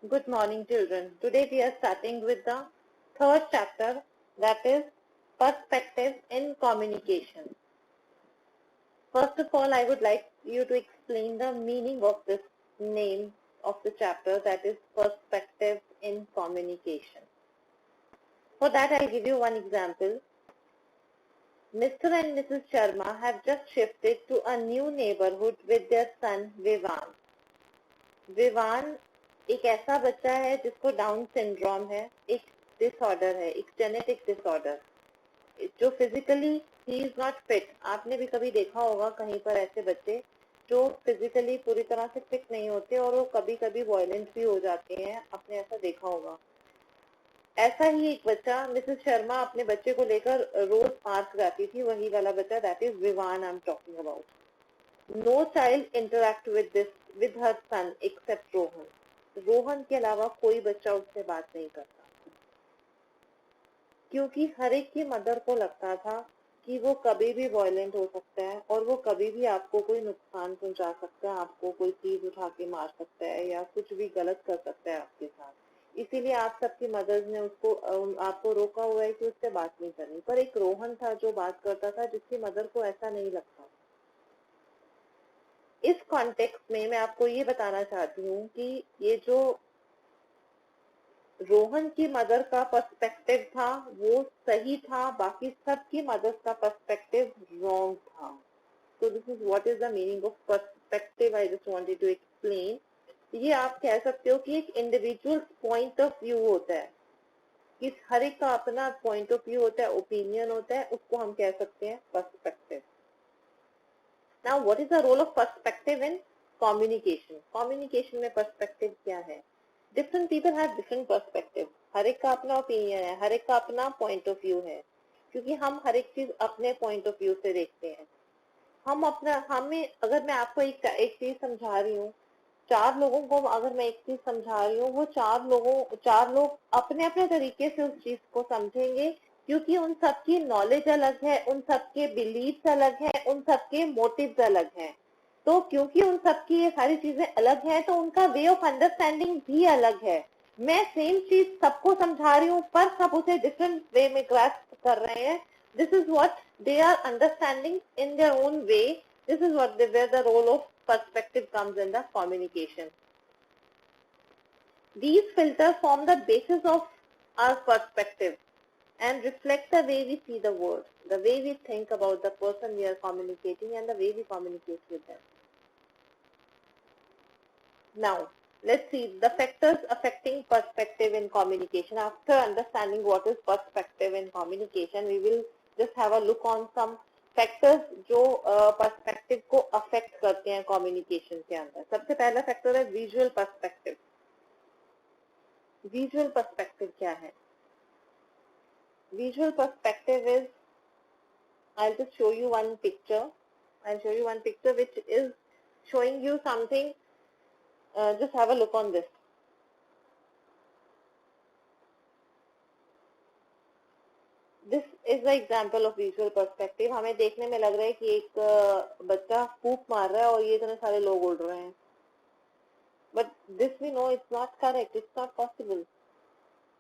Good morning, children. Today we are starting with the third chapter, that is perspective in communication. First of all, I would like you to explain the meaning of this name of the chapter, that is perspective in communication. For that, I'll give you one example. Mr. and Mrs. Sharma have just shifted to a new neighborhood with their son Vivan. Vivaan एक ऐसा बच्चा है जिसको down syndrome है, एक disorder है, एक genetic disorder, जो physically he is not fit. आपने भी कभी देखा होगा कहीं पर ऐसे बच्चे जो फिजिकली पूरी तरह से फिट नहीं होते और वो कभी कभी वायलेंट भी हो जाते हैं. आपने ऐसा देखा होगा. ऐसा ही एक बच्चा, मिसेस शर्मा अपने बच्चे को लेकर रोज पार्क जाती थी. वही वाला बच्चा, that is Vivan I am talking about. No child interact with her son except Rohan. Rohan के अलावा कोई बच्चा उससे बात नहीं करता, क्योंकि हर एक की मदर को लगता था कि वो कभी भी वायलेंट हो सकता है और वो कभी भी आपको कोई नुकसान पहुंचा सकता है, आपको कोई चीज उठा के मार सकता है या कुछ भी गलत कर सकता है आपके साथ. इसीलिए आप सबकी मदर्स ने उसको आपको रोका हुआ है कि उससे बात नहीं करनी. पर एक रोहन था जो बात करता था, जिसकी मदर को ऐसा नहीं लगता. इस कॉन्टेक्स्ट में मैं आपको ये बताना चाहती हूँ कि ये जो रोहन की मदर का पर्सपेक्टिव था वो सही था, बाकी सबकी मदर्स का पर्सपेक्टिव रॉन्ग था. So this is what is the meaning of perspective. I just wanted to explain. ये आप कह सकते हो कि एक इंडिविजुअल पॉइंट ऑफ व्यू होता है, कि हर एक का अपना पॉइंट ऑफ व्यू होता है, ओपिनियन होता है, उसको हम कह सकते हैं perspective. Now, what is the role of perspective in communication? Communication में perspective क्या है? Different people have different perspective. हर एक का अपना opinion है, हर एक का अपना point of view है, क्योंकि हम हर एक चीज अपने point of view से देखते हैं. अगर मैं आपको एक चीज समझा रही हूँ, चार लोगों को अगर मैं एक चीज समझा रही हूँ, वो चार लोग अपने अपने तरीके से उस चीज को समझेंगे, क्योंकि उन सबकी नॉलेज अलग है, उन सबके बिलीव्स अलग हैं, उन सबके मोटिव्स अलग हैं. तो क्योंकि उन सबकी ये सारी चीजें अलग हैं, तो उनका वे ऑफ अंडरस्टैंडिंग भी अलग है. मैं सेम चीज सबको समझा रही हूँ, पर सब उसे डिफरेंट वे में ग्रास्प कर रहे हैं. This is what they are understanding in their own way. This is where the role of perspective comes in the communication. These filters form the basis of our perspective and reflect the way we see the world, the way we think about the person we are communicating, and the way we communicate with them. Now, let's see the factors affecting perspective in communication. After understanding what is perspective in communication, we will just have a look on some factors जो perspective को affect करते हैं communication के अंदर. सबसे पहला factor है visual perspective. Visual perspective क्या है? Visual perspective is, I will just show you one picture. I will show you one picture which is showing you something. Just have a look on this. This is the example of visual perspective. हमें देखने में लग रहा है कि एक बच्चा फूंक मार रहा है और ये इतने सारे लोग उड़ रहे हैं. But this we know it's not correct, it's not possible.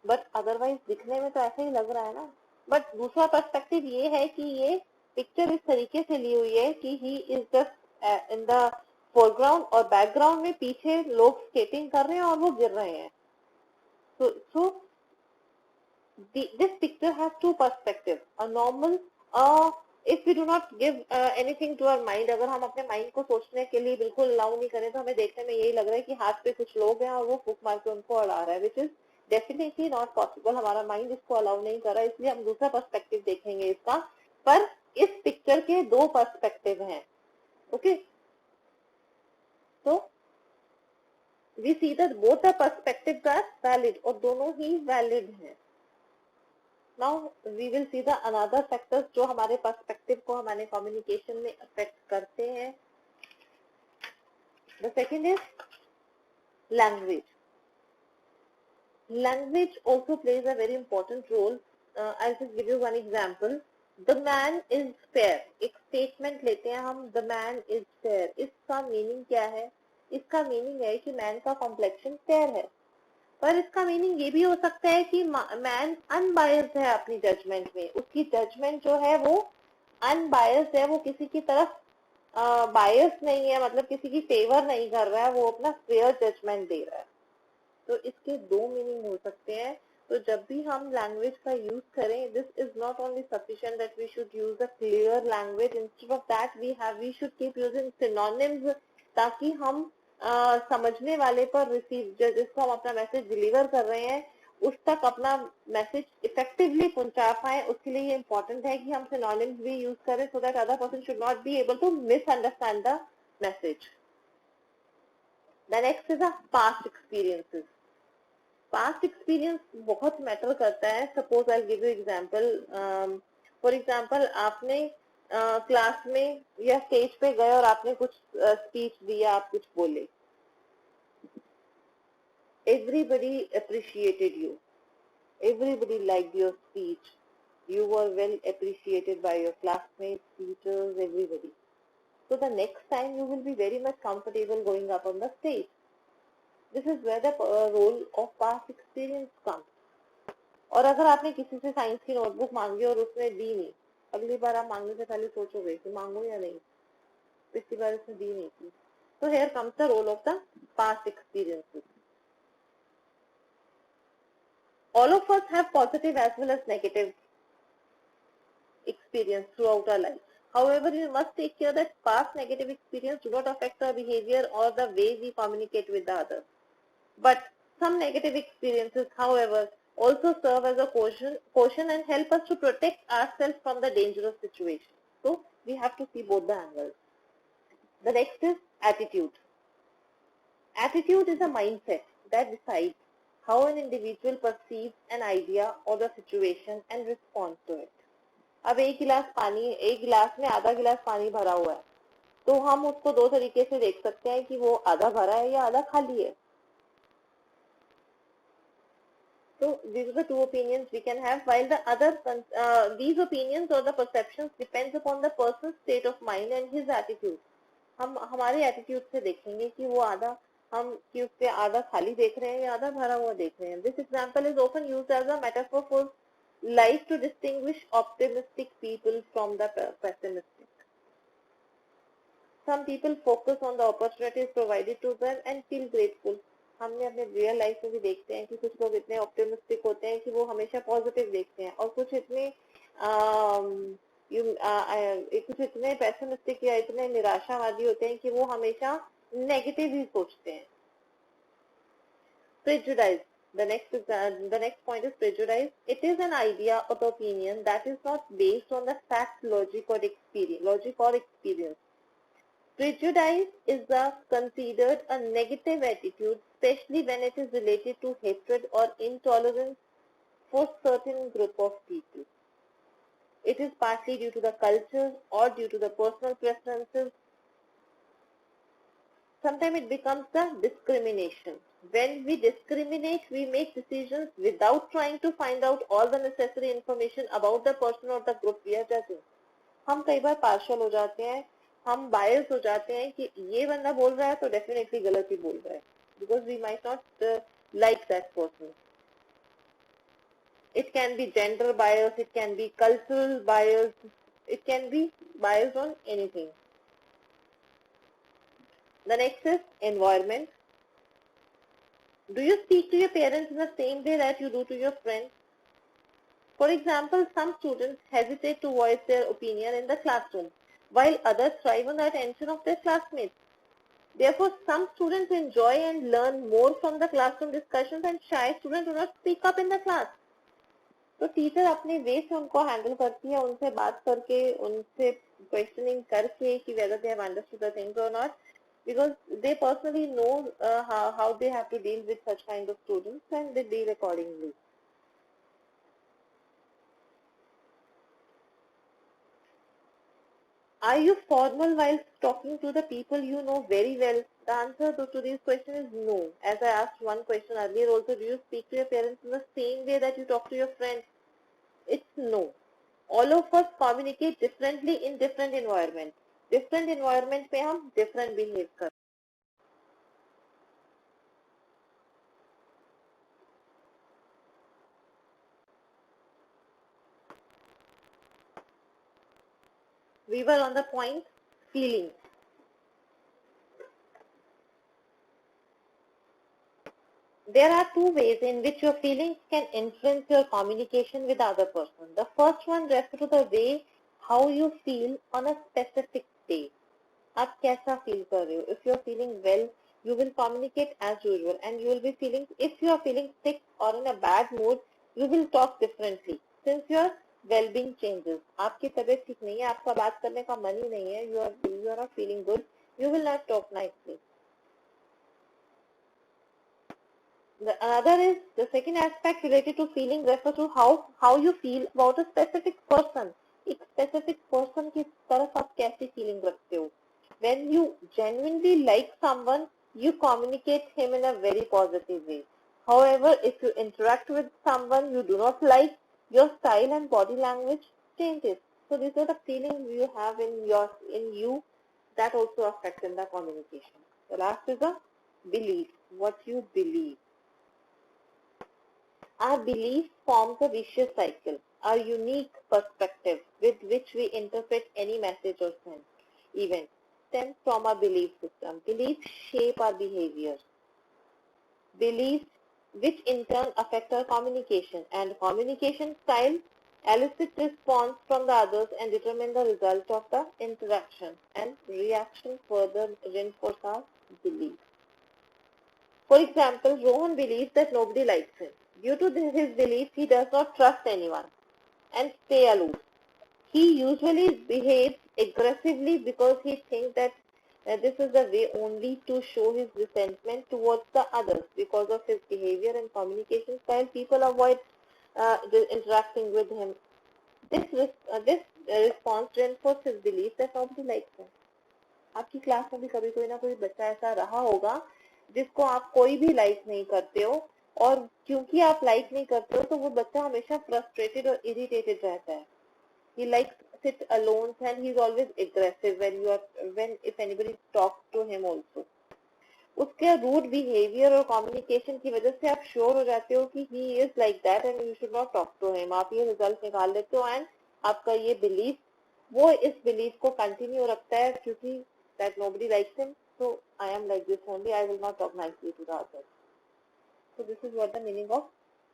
But otherwise दिखने में तो ऐसे ही लग रहा है ना. बट दूसरा पर्सपेक्टिव ये है कि ये पिक्चर इस तरीके से ली हुई है कि he is just in the foreground और बैकग्राउंड में पीछे लोग स्केटिंग कर रहे हैं और वो गिर रहे हैं. So this picture has two perspectives. A normal, if we do not give anything to our mind, अगर हम अपने माइंड को सोचने के लिए बिल्कुल अलाउ नहीं करें, तो हमें देखने में यही लग रहा है कि हाथ पे कुछ लोग हैं और वो फूंक मार के उनको उड़ा रहा है, which is definitely not possible. हमारा माइंड इसको अलाउ नहीं कर रहा है, इसलिए हम दूसरा पर्सपेक्टिव देखेंगे इसका. पर इस पिक्चर के दो पर्सपेक्टिव हैं. ओके, तो we see that both the perspectives are valid, और दोनों ही वैलिड हैं. Now we will see the another factors जो हमारे पर्सपेक्टिव को हमारे कम्युनिकेशन में अफेक्ट करते हैं. The second is language. Language also plays a very important role. I'll just give you one example. The man is fair. एक statement लेते हैं हम, the man is fair. इसका मीनिंग क्या है? इसका मीनिंग है कि मैन का कॉम्प्लेक्शन फेयर है. पर इसका मीनिंग ये भी हो सकता है कि मैन अनबायस्ड है अपनी जजमेंट में, उसकी जजमेंट जो है वो अनबायस्ड है, वो किसी की तरफ बायस नहीं है, मतलब किसी की फेवर नहीं कर रहा है, वो अपना फेयर जजमेंट दे रहा है। तो इसके दो मीनिंग हो सकते हैं। तो जब भी हम लैंग्वेज का यूज करें, this is not only sufficient that we should use a clear language, instead of that we should keep using synonyms, ताकि हम समझने वाले पर रिसीव, जिसको हम अपना मैसेज डिलीवर कर रहे हैं उस तक अपना मैसेज इफेक्टिवली पहुंचा पाए। उसके लिए ये इंपॉर्टेंट है कि हम सिनोनिम्स भी यूज करें, so that other person should not be able to misunderstand the message. The next is a past experiences. Past experience बहुत मैटर करता है। Suppose I give you example, for example आपने class में या stage पे गए और आपने कुछ स्पीच दिया, आप कुछ बोले, everybody appreciated you, everybody liked your speech, you were well appreciated by your classmates, teachers, everybody. So the next time you will be very much comfortable going up on the stage. This is where the role of past experience comes. और अगर आपने किसी से science की notebook मांगी और उसने दी नहीं, अगली बार आप मांगने से पहले सोचोगे कि मांगू या नहीं, पिछली बार उसने दी नहीं थी। So here comes the role of the past experiences. All of us have positive as well as negative experience throughout our life. However, you must take care that past negative experience do not affect our behavior or the way we communicate with the others. But some negative experiences, however, also serve as a caution and help us to protect ourselves from the dangerous situation. So we have to see both the angles. The next is attitude. Attitude is a mindset that decides how an individual perceives an idea or the situation and responds to it. अब एक गिलास में आधा गिलास पानी भरा हुआ है, तो हम उसको दो तरीके से देख सकते हैं कि वो आधा भरा है या आधा खाली है। So these are the two opinions we can have, while the other these opinions or the perceptions depends upon the person's state of mind and his attitude. हम हमारे एटीट्यूड से देखेंगे कि वो आधा हम कि उससे आधा खाली देख रहे हैं या आधा भरा हुआ देख रहे हैं। This example is often used as a metaphor for life to distinguish optimistic people from the pessimistic. Some people focus on the opportunities provided to them and feel grateful. हमने अपने रियल लाइफ में भी देखते हैं कि कुछ लोग इतने ऑप्टिमिस्टिक होते हैं कि वो हमेशा पॉजिटिव देखते हैं, और कुछ इतने कुछ इतने पेसिमिस्टिक या इतने निराशावादी होते हैं कि वो हमेशा नेगेटिव ही सोचते हैं। Prejudice. The next point is prejudice. It is an idea or opinion that is not based on the facts, logic or experience. Prejudice is considered a negative attitude, especially when it is related to hatred or intolerance for certain group of people. It is partly due to the culture or due to the personal preferences. Sometimes it becomes the discrimination. When we discriminate, we make decisions without trying to find out all the necessary information about the person or the group we are judging. हम कई बार partial हो जाते हैं, हम बायस हो जाते हैं कि ये बंदा बोल रहा है तो डेफिनेटली गलत ही बोल रहा है, because we might not like that person. It can be gender bias, it can be cultural bias, it can be bias on anything. The next is environment. Do you speak to your parents in the same way that you do to your friends? For example, some students hesitate to voice their opinion in the classroom, while others thrive on the attention of their classmates. Therefore, some students enjoy and learn more from the classroom discussions, and shy students do not speak up in the class. तो teacher अपने वे से उनको handle करती है, उनसे बात करके, उनसे क्वेश्चनिंग करके कि whether they have understood the things or not, because they personally know how they have to deal with such kind of students, and they deal accordingly. Are you formal while talking to the people you know very well? The answer to this question is no. As I asked one question earlier also, do you speak to your parents in the same way that you talk to your friends? It's no. All of us communicate differently in different environments. Different environment पे हम different behave करते हैं. We were on the point feeling. There are two ways in which your feelings can influence your communication with the other person. The first one refers to the way how you feel on a specific day. आप कैसा feel कर रहे हो? If you are feeling well, you will communicate as usual, and you will be feeling. If you are feeling sick or in a bad mood, you will talk differently. Since your well-being changes, आपकी तबीयत ठीक नहीं है, आपका बात करने का मन ही नहीं है, you are not feeling good, you will not talk nicely. The second aspect related to feeling refers to how you feel about a specific person. एक specific person की तरफ आप कैसी feeling रखते हो? When you genuinely like someone, you communicate him in a very positive way. However, if you interact with someone you do not like, your style and body language changes. So these are the feelings you have in you that also affect in the communication. The last is the belief, what you believe. Our belief forms a vicious cycle. Our unique perspective with which we interpret any message or event stems from our belief system. Beliefs shape our behavior. Beliefs which in turn affect our communication, and communication style elicit response from the others and determine the result of the interaction, and reaction further reinforce our belief. For example, Rohan believes that nobody likes him. Due to his belief, he does not trust anyone and stay aloof. He usually behaves aggressively because he thinks that this is the way only to show his resentment towards the others. Because of his behavior and communication style, people avoid interacting with him. This response reinforces his belief that nobody likes him. आपकी class में भी कभी कोई ना कोई बच्चा ऐसा रहा होगा जिसको आप कोई भी लाइक नहीं करते हो, और क्योंकि आप लाइक नहीं करते हो तो वो बच्चा हमेशा फ्रस्ट्रेटेड और इरिटेटेड रहता है. He likes sit alone and he is always aggressive when if anybody talks to him also. उसके रूड बिहेवियर और कम्युनिकेशन की वजह से आप श्योर हो जाते हो कि he is like that and you should not talk to him. आप ये रिजल्ट निकाल लेते हो एंड आपका ये बिलीफ वो इस बिलीफ को कंटिन्यू रखता है क्योंकि that nobody likes him, so I am like this only, I will not talk nicely to the others. So this is what the meaning of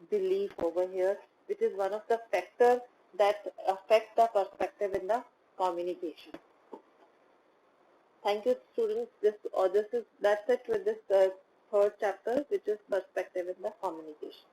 belief over here, which is one of the factors that affect the perspective in the communication. Thank you, students. That's it with this third chapter, which is perspective in the communication.